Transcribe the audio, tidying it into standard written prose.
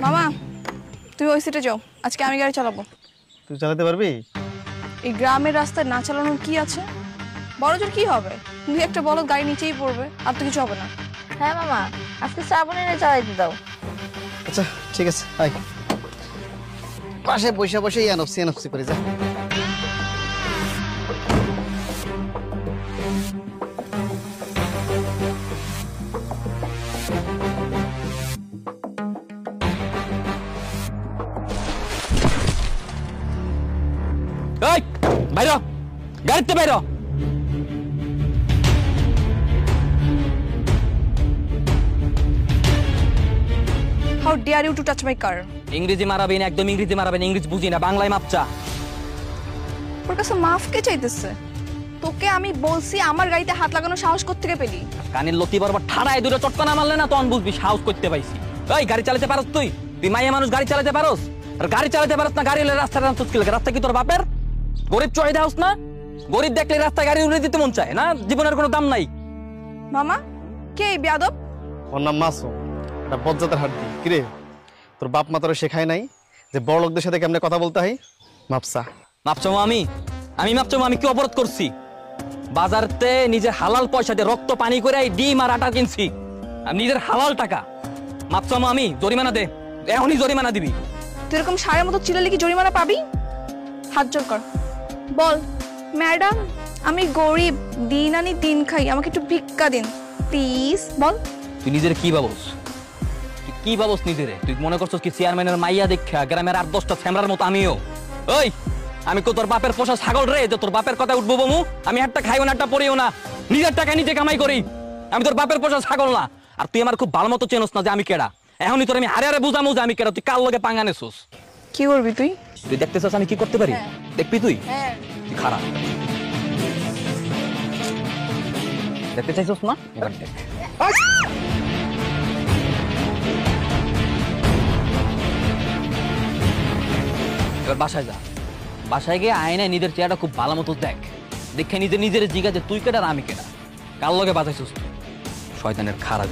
মামা তুমি ওই সিটে যাও, আজকে আমি গাড়ি চালাবো। তুই চালাতে পারবি? এই গ্রামের রাস্তায় না চালানোর কি আছে? বড়জোর কি হবে, দুই একটা বলদ গাড়ি নিচেই পড়বে, আর তো কিছু হবে না। হ্যাঁ মামা, আজকে শ্রাবণীরে চালাইতে দাও। আচ্ছা ঠিক আছে, আয় পাশে বসে বসে এনফসি করে যা। এই বাইরে গাড়িতে বাইরে। How dare you to touch my car? ইংরেজি মারাবেন, একদম ইংরেজি মারাবেন, ইংরেজি বুঝি না, বাংলায় মাপচা। ওর কাছে মাফ কে চাইতেছে? তোকে আমি বলছি আমার গাড়িতে হাত লাগানোর সাহস কোত্থেকে পেলি? কানের লতি বরাবর ঠাড়ায় দূরে চটকানা মারলে না তখন বুঝবি সাহস করতে পাইছি। এই গাড়ি চালাতে পারস তুই? তুই মাইয়া মানুষ গাড়ি চালাতে পারস? আর গাড়ি চালাতে পারস না, গাড়ি হলে রাস্তাটা চুচকি লাগে। রাস্তা কি তোর বাপের? গরিব চাহিদা হাউস না? গরিব দেখলে রাস্তায় গাড়ি উড়ে দিতে মন চায় না? জীবনের কোনো দাম নাই। মামা কে এই বেয়াদব? ওর নাম মাসুম, এটা বজ্জাতের হাড্ডি। কিরে তোর বাপ মা তোর শেখায় নাই যে বড় লোকদের সাথে কেমনে কথা বলতে হয়? মাপসা মাপচামো আমি মাপচামো? আমি কি অপরাধ করছি? বাজারতে নিজের হালাল পয়সা দিয়ে রক্ত পানি করে ডিম আর আটা কিনছি, আমি নিজের হালাল টাকা। মাপচামো আমি? জরিমানা দে, এখনই জরিমানা দিবি। তুই এরকম সারের মতো চিল্লালে কি জরিমানা পাবি? হাত জোর কর, বল ম্যাডাম আমি গরিব, দিন আনি দিন খাই, আমাকে একটু ভিক্ষা দিন প্লিজ, বল। তুই নিজের কি ভাবস? তুই কি ভাবস নিজেরে? তুই মনে করছস কি চেয়ারম্যানের মাইয়া দেখা গ্রামের 8-10টা ছ্যামরার মতো আমিও? ওই আমি কো তোর বাপের পোষা ছাগল রে যে তোর বাপের কথা উঠবো বমু? আমি একটা খাইও না, একটা পড়িও না, নিজের টাকা নিজে কামাই করি। আমি তোর বাপের পোষা ছাগল না। আর তুই আমার খুব ভালো মতো চেনস না যে আমি কেডা। এখনই তোর আমি হারে হারে বুঝামু যে আমি কেডা। তুই কার লগে পাঙ্গা নেছস? কি করবি তুই? তুই দেখতেছস আমি কি করতে পারি? দেখবি তুই? তুই খারাপ দেখতে চাইছস না? এবার দেখ। এবার বাসায় যা, বাসায় গিয়ে আয়নায় নিজের চেহারাটা খুব ভালো মতো দেখ। দেখে নিজের জিজ্ঞাসা তুই কেডা আর আমি কেডা, কার লগে বাজাইছস? শয়তানের খারাপ।